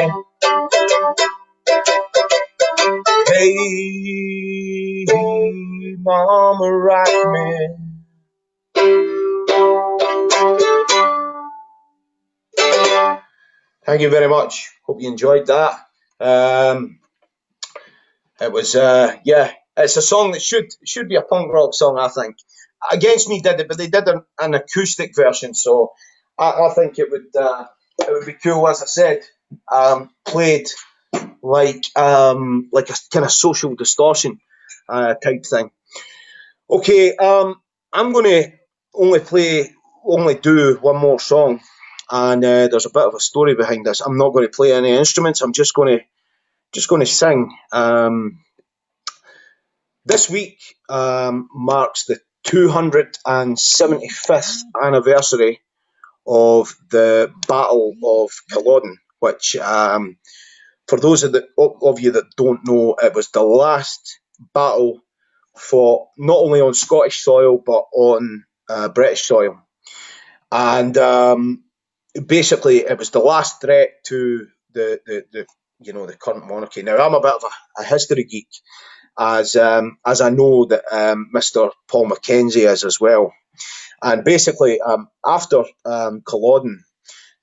Hey, mama, rock me. Thank you very much. Hope you enjoyed that. It was, it's a song that should be a punk rock song, I think. Against Me did it, but they did an acoustic version, so I think it would it would be cool, as I said, played like a kind of social distortion type thing. Okay, I'm going to only do one more song, and there's a bit of a story behind this. I'm not going to play any instruments. I'm just going to sing. This week marks the 275th anniversary of the Battle of Culloden, which, for those of you that don't know, it was the last battle fought not only on Scottish soil but on British soil, and basically it was the last threat to the current monarchy. Now, I'm a bit of a history geek, as I know that Mr. Paul Mackenzie is as well. And basically, after Culloden,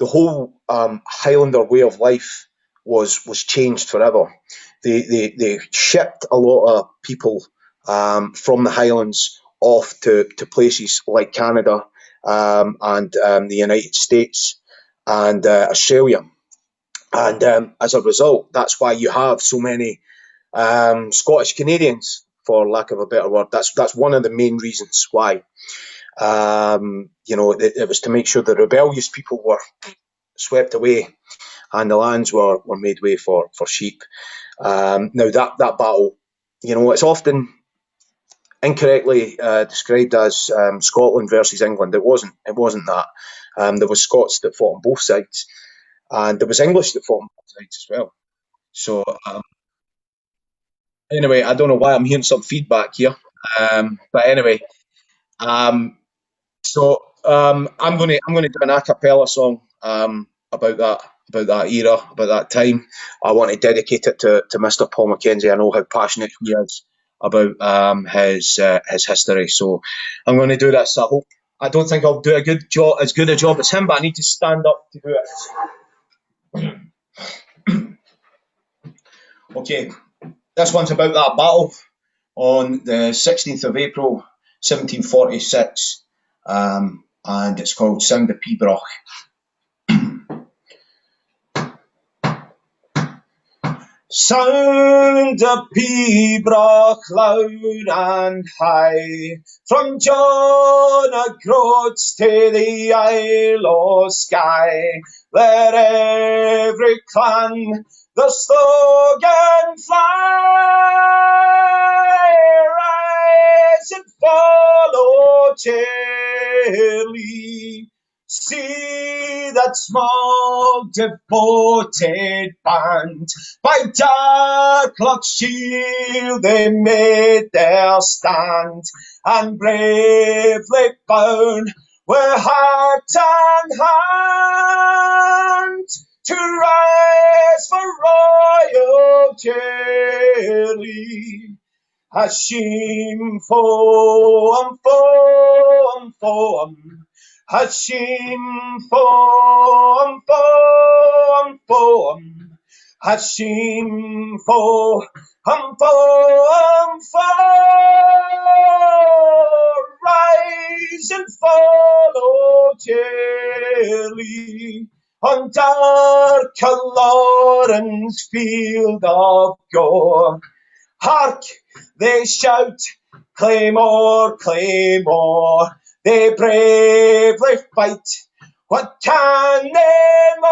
the whole Highlander way of life was changed forever. They shipped a lot of people from the Highlands off to places like Canada and the United States and Australia. And as a result, that's why you have so many Scottish Canadians, for lack of a better word. That's one of the main reasons why. It was to make sure the rebellious people were swept away and the lands were made way for sheep. Now that battle, it's often incorrectly described as Scotland versus England. It wasn't that. There was Scots that fought on both sides, and there was English that fought on both sides as well. So anyway, I don't know why I'm hearing some feedback here, but anyway, so I'm going to do an a cappella song about that era, about that time. I want to dedicate it to Mr. Paul Mackenzie. I know how passionate he is about his history, so I'm going to do this. I don't think I'll do as good a job as him, but I need to stand up to do it. Okay, this one's about that battle on the 16th of April, 1746, and it's called Sound the Pibroch. Sound the pibroch loud and high, from John o' Groats to the Isle o' Skye. Let every clan the slogan fly, rise and follow cheerly. See that small devoted band, by Darklock's shield they made their stand, and bravely bound with heart and hand, to rise for royal cheerly. Hashim foam, foam, foam. Hashim foam, foam, foam. Hashim foam, foam, foam. Rise and follow cheerly on dark Culloden's field of gore. Hark, they shout, Claymore, Claymore. They bravely fight. What can they more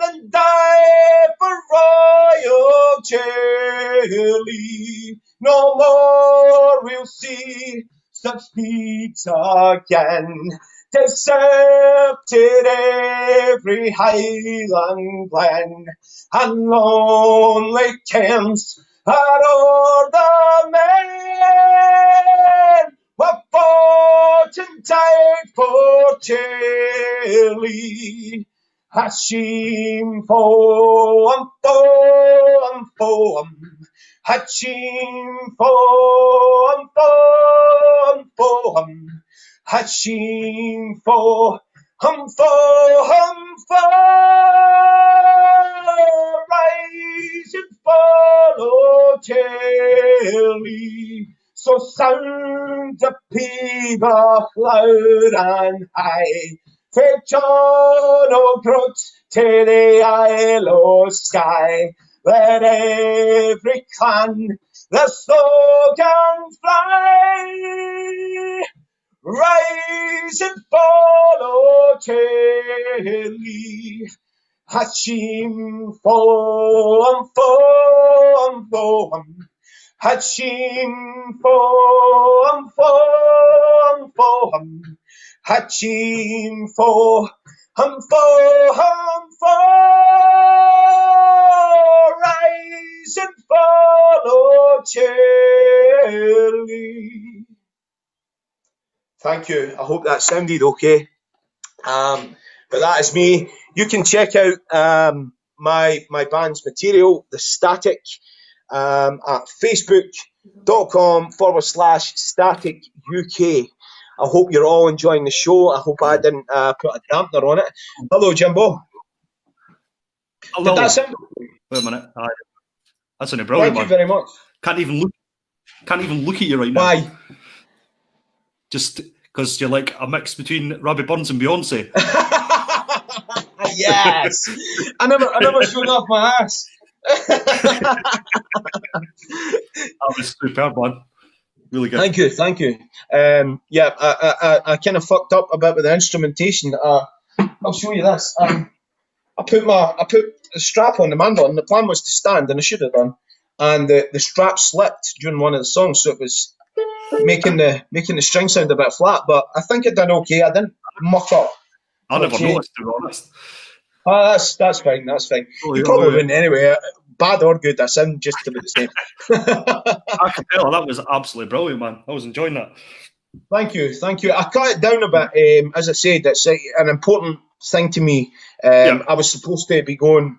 than die for royal cheerly? No more we'll see such feats again. Deserted every Highland glen, and lonely camps are o'er the men. What fought and died for cheerly. Hashim foam, foam, foam. Hashim foam, foam, foam. Hashim foam, foam, foam. Rise and follow cheerly. So sound the pibroch loud and high, Take John O'Groat to the Isle o' Skye. Let every clan the slogan fly. Rise and follow Kelly. Hachim fo, fo. Hachim fo, fo. Hachim fo, fo. Rise and follow Charlie. Thank you. I hope that sounded okay. But that is me. You can check out my band's material, The Static, at facebook.com/Static UK. I hope you're all enjoying the show. I hope I didn't put a dampener on it. Hello, Jimbo. Hello. Did that sound? Wait a minute. That's only brilliant. Thank you very much. Can't even look at you right now. Why? Just because you're like a mix between Robbie Burns and Beyonce. Yes. I never showed off my ass. That was superb, man. Really good. Thank you. Yeah, I kind of fucked up a bit with the instrumentation. I'll show you this. I put the strap on the mandolin. The plan was to stand, and I should have done. And the strap slipped during one of the songs, so it was making the string sound a bit flat. But I think it did okay. I didn't muck up. I never noticed, to be honest. That's fine. That's fine. You probably wouldn't anyway. Bad or good, I sound just about the same. I can tell that was absolutely brilliant, man. I was enjoying that. Thank you. I cut it down a bit. As I said, it's an important thing to me. I was supposed to be going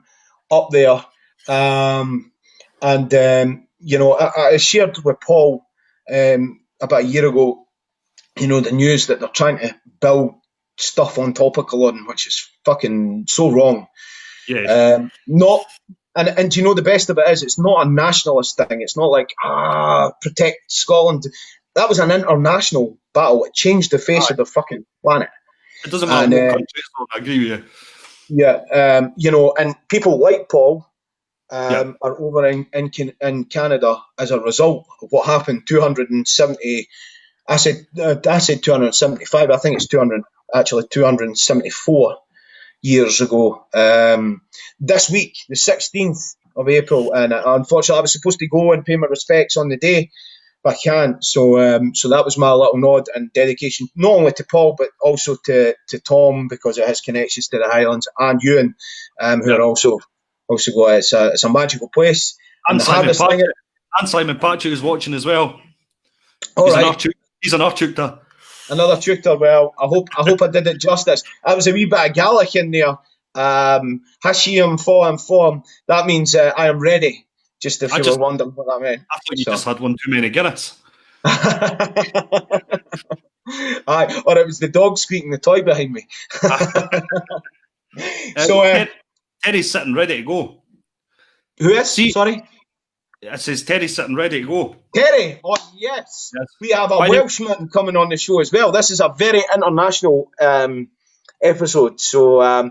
up there, and I shared with Paul about a year ago, the news that they're trying to build stuff on top of Culloden, which is fucking so wrong. Yeah. And do you know the best of it is, it's not a nationalist thing. It's not like, protect Scotland. That was an international battle. It changed the face of the fucking planet. It doesn't matter what country it's on, I agree with you. Yeah, and people like Paul are over in Canada as a result of what happened 270. I said 275. I think it's 274 years ago. This week, the 16th of April, and unfortunately I was supposed to go and pay my respects on the day, but I can't. So that was my little nod and dedication, not only to Paul but also to Tom, because of his connections to the Highlands, and Ewan, who are also got it's a magical place. And Simon Patrick is watching as well. He's an Archukta. Another tutor. Well, I hope I did it justice. That was a wee bit of Gaelic in there. Hashiam form. That means I am ready. Just if you were wondering what that meant. I thought you just had one too many Guinness. Aye, or it was the dog squeaking the toy behind me. Terry's sitting ready to go. Who is? Sorry? It says Terry's sitting ready to go. Terry! Oh, yes. We have a Welshman coming on the show as well. This is a very international episode. So,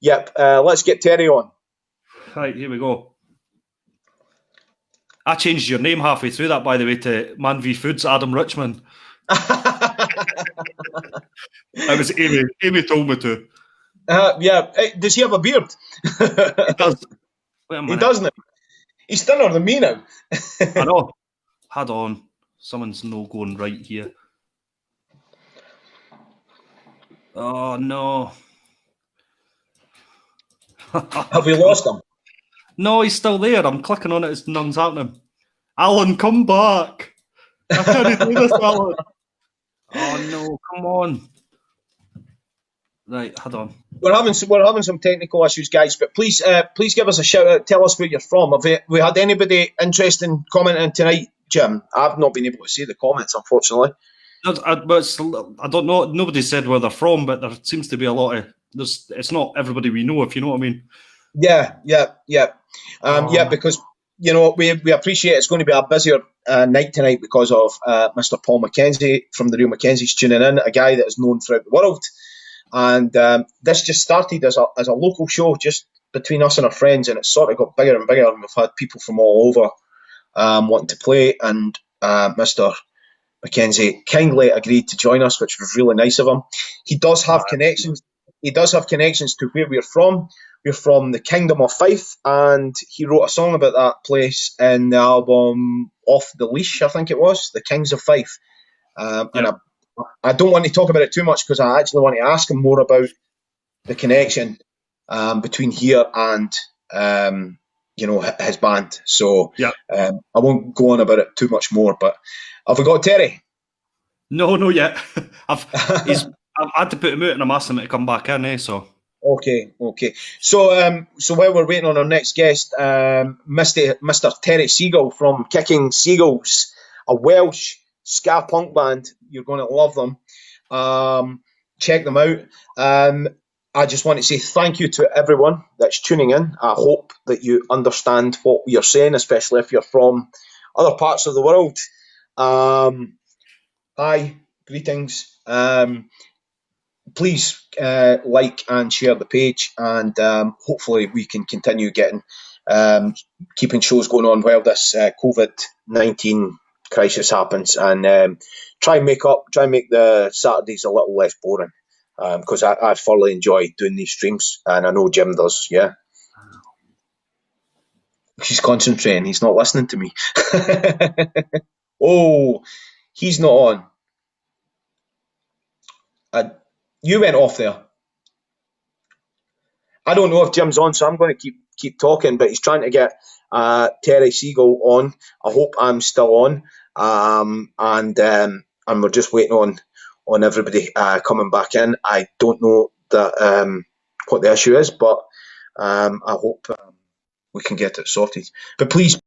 let's get Terry on. Right, here we go. I changed your name halfway through that, by the way, to Man v Foods, Adam Richman. That was Amy. Amy told me to. Does he have a beard? He does. Wait a minute. He doesn't. He's thinner than me now. I know. Hold on. Someone's no going right here. Oh, no. Have we lost him? No, he's still there. I'm clicking on it. It's nothing's happening. Alan, come back. I can't do this, Alan. Oh, no. Come on. Right, hold on. We're having some technical issues, guys, but please give us a shout out. Tell us where you're from. Have we had anybody interested in commenting tonight, Jim? I've not been able to see the comments, unfortunately. I don't know. Nobody said where they're from, but there seems to be a lot of. It's not everybody we know, if you know what I mean. Yeah. Because we appreciate it's going to be a busier night tonight because of Mr. Paul McKenzie from the Real Mackenzies tuning in, a guy that is known throughout the world. And this just started as a local show, just between us and our friends, and it sort of got bigger and bigger. And we've had people from all over wanting to play, and Mr. Mackenzie kindly agreed to join us, which was really nice of him. He does have connections. He does have connections to where we're from. We're from the Kingdom of Fife, and he wrote a song about that place in the album Off the Leash, I think it was, The Kings of Fife. And I don't want to talk about it too much because I actually want to ask him more about the connection between here and his band. So I won't go on about it too much more. But have we got Terry? No, not yet. I've had to put him out and I'm asking him to come back in, so. Okay. So while we're waiting on our next guest, Mr. Terry Seagull from Kicking Seagulls, a Welsh ska punk band. You're going to love them. Check them out. I just want to say thank you to everyone that's tuning in. I hope that you understand what we are saying, especially if you're from other parts of the world. Hi, greetings. Please like and share the page, and hopefully we can continue keeping shows going on while this COVID-19 crisis happens, and try and make the Saturdays a little less boring, because I thoroughly enjoy doing these streams, and I know Jim does. Yeah, he's concentrating. He's not listening to me. Oh, he's not on. You went off there. I don't know if Jim's on, so I'm going to keep talking, but he's trying to get Terry Seagull on. I hope I'm still on, and we're just waiting on everybody coming back in. I don't know what the issue is, but I hope we can get it sorted. But please